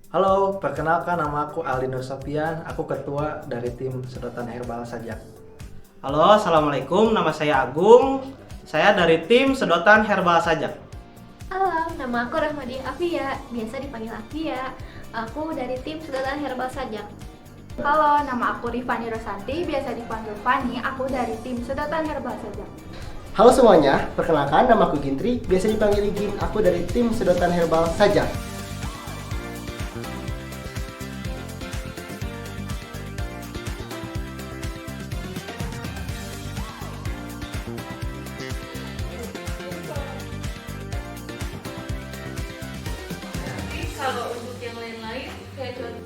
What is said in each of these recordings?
Halo, perkenalkan nama aku Aldi Nur Sofian, aku ketua dari tim Sedotan Herbal Sajak. Halo, Assalamualaikum. Nama saya Agung. Saya dari tim Sedotan Herbal Sajak. Halo, nama aku Rahmadi Afia, biasa dipanggil Afia. Aku dari tim Sedotan Herbal Sajak. Halo, nama aku Rifani Rosanti, biasa dipanggil Fani. Aku dari tim Sedotan Herbal Sajak. Halo semuanya, perkenalkan nama aku Gintri, biasa dipanggil Igin, aku dari tim Sedotan Herbal Sajak. Kalau untuk yang lain-lain kayak contoh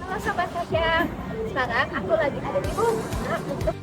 Halo Sobat Sajak, sekarang aku lagi ada di rumah untuk